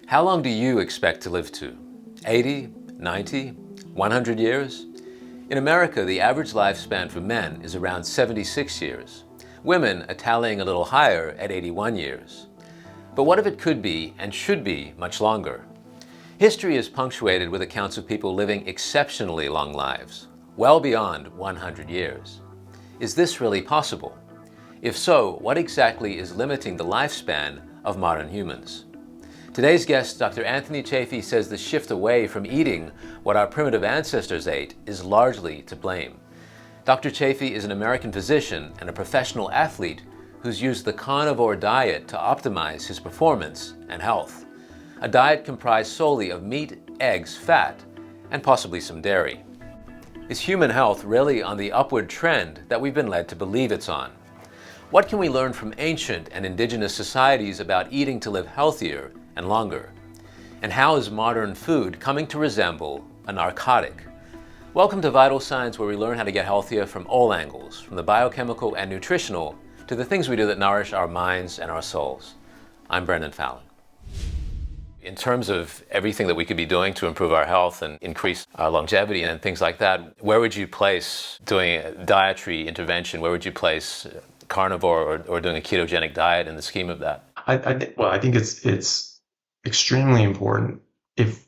How long do you expect to live to? 80, 90, 100 years? In America, the average lifespan for men is around 76 years. Women are tallying a little higher at 81 years. But what if it could be and should be much longer? History is punctuated with accounts of people living exceptionally long lives, well beyond 100 years. Is this really possible? If so, what exactly is limiting the lifespan of modern humans? Today's guest, Dr. Anthony Chaffee, says the shift away from eating what our primitive ancestors ate is largely to blame. Dr. Chaffee is an American physician and a professional athlete who's used the carnivore diet to optimize his performance and health. A diet comprised solely of meat, eggs, fat, and possibly some dairy. Is human health really on the upward trend that we've been led to believe it's on? What can we learn from ancient and indigenous societies about eating to live healthier and longer? And how is modern food coming to resemble a narcotic? Welcome to Vital Signs, where we learn how to get healthier from all angles, from the biochemical and nutritional to the things we do that nourish our minds and our souls. I'm Brendon Fallon. In terms of everything that we could be doing to improve our health and increase our longevity and things like that, where would you place doing a dietary intervention? Where would you place carnivore or doing a ketogenic diet in the scheme of that? I think it's extremely important. If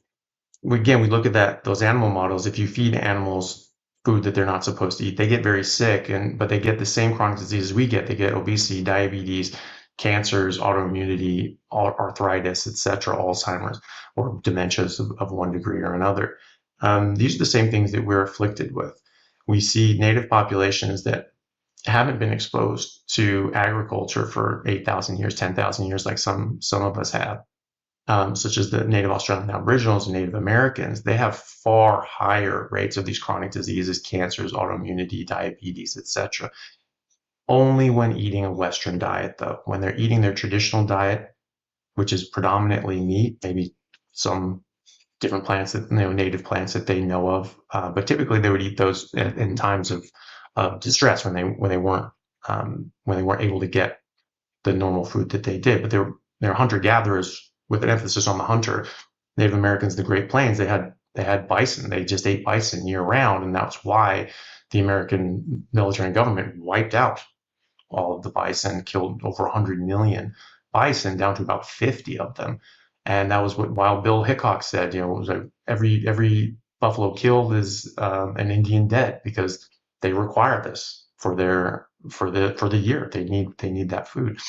we look at those animal models, if you feed animals food that they're not supposed to eat, they get very sick, but they get the same chronic diseases we get. They get obesity, diabetes, cancers, autoimmunity, arthritis, etc., Alzheimer's, or dementias of one degree or another. These are the same things that we're afflicted with. We see native populations that haven't been exposed to agriculture for 8,000 years, 10,000 years, like some of us have, such as the Native Australian Aboriginals and Native Americans. They have far higher rates of these chronic diseases, cancers, autoimmunity, diabetes, etc. Only when eating a Western diet, though. When they're eating their traditional diet, which is predominantly meat, maybe some different plants that, native plants that they know of, but typically they would eat those in times of distress when they weren't able to get the normal food that they did. But they're hunter gatherers with an emphasis on the hunter. Native Americans, the Great Plains, they had bison. They just ate bison year round, and that's why the American military and government wiped out all of the bison, killed over 100 million bison, down to about 50 of them. And that was what Wild Bill Hickok said. It was like every buffalo killed is an Indian dead, because they require this for the year. They need that food.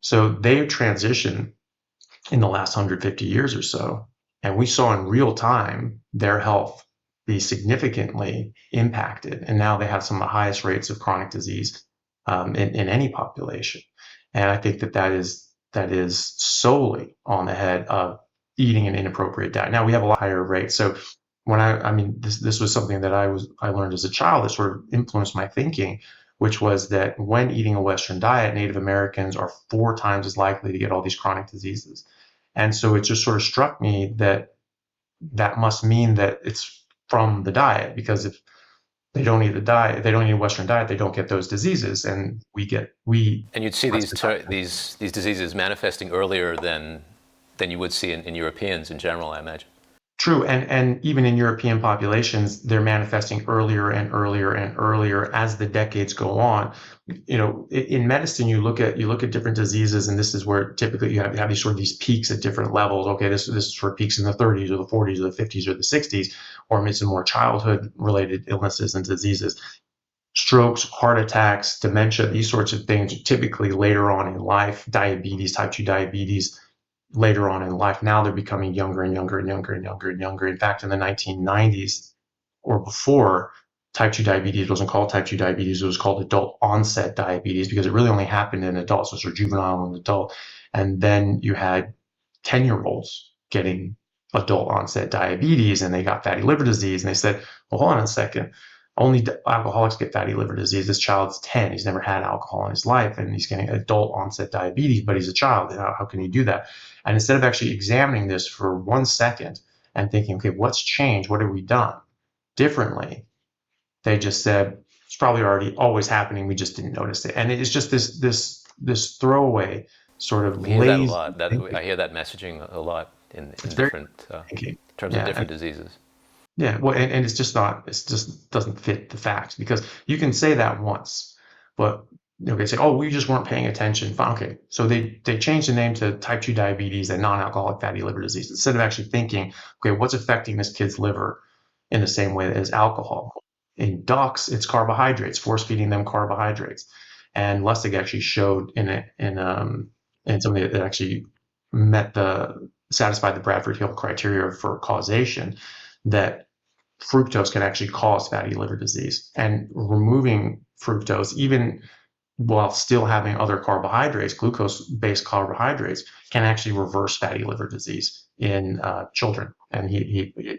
So they transitioned in the last 150 years or so, and we saw in real time their health be significantly impacted. And now they have some of the highest rates of chronic disease in any population. And I think that is solely on the head of eating an inappropriate diet. Now we have a lot higher rates. So when this was something that I learned as a child that sort of influenced my thinking, which was that when eating a Western diet, Native Americans are 4 times as likely to get all these chronic diseases. And so it just sort of struck me that must mean that it's from the diet, because if they don't eat a Western diet, they don't get those diseases, and and you'd see these diseases manifesting earlier than you would see in Europeans in general, I imagine. True, and even in European populations, they're manifesting earlier and earlier and earlier as the decades go on. In medicine, you look at different diseases, and this is where typically you have these peaks at different levels. Okay, this is for peaks in the 30s or the 40s or the 50s or the 60s, or maybe some more childhood-related illnesses and diseases. Strokes, heart attacks, dementia, these sorts of things are typically later on in life. Diabetes, type 2 diabetes, later on in life. Now they're becoming younger and younger and younger and younger and younger. In fact, in the 1990s or before, type 2 diabetes wasn't called type 2 diabetes. It was called adult onset diabetes, because it really only happened in adults. So sort of juvenile and adult. And then you had 10-year-olds getting adult onset diabetes, and they got fatty liver disease. And they said, well, hold on a second. Only alcoholics get fatty liver disease. This child's 10. He's never had alcohol in his life, and he's getting adult onset diabetes, but he's a child. How can he do that? And instead of actually examining this for 1 second and thinking, okay, what's changed? What have we done differently? They just said, it's probably always happening. We just didn't notice it. And it's just this throwaway sort of We hear that a lazy lot. thinking. I hear that messaging a lot. in It's very different thinking. terms of Yeah, different diseases. yeah. Well, and it's just not. It's just doesn't fit the facts because you can say that once, but they say, "Oh, we just weren't paying attention." Fine, okay, so they changed the name to type 2 diabetes and non-alcoholic fatty liver disease instead of actually thinking, okay, what's affecting this kid's liver in the same way as alcohol? In ducks, it's carbohydrates, force feeding them carbohydrates, and Lustig actually showed in somebody that actually satisfied the Bradford Hill criteria for causation that fructose can actually cause fatty liver disease. And removing fructose, even while still having other carbohydrates, glucose-based carbohydrates, can actually reverse fatty liver disease in children. And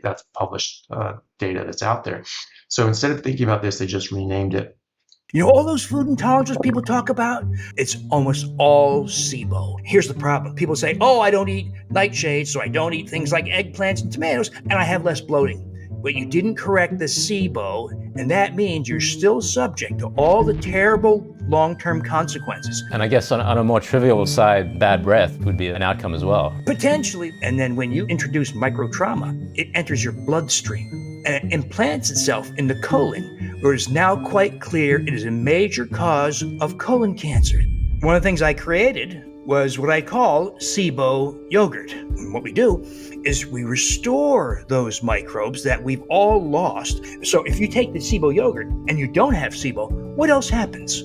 that's published data that's out there. So instead of thinking about this, they just renamed it. All those food intolerances people talk about, it's almost all SIBO. Here's the problem. People say, oh, I don't eat nightshades, so I don't eat things like eggplants and tomatoes, and I have less bloating. But you didn't correct the SIBO, and that means you're still subject to all the terrible long-term consequences. And I guess on a more trivial side, bad breath would be an outcome as well. Potentially. And then when you introduce microtrauma, it enters your bloodstream and it implants itself in the colon, where it is now quite clear it is a major cause of colon cancer. One of the things I created was what I call SIBO yogurt. And what we do is we restore those microbes that we've all lost. So if you take the SIBO yogurt and you don't have SIBO, what else happens?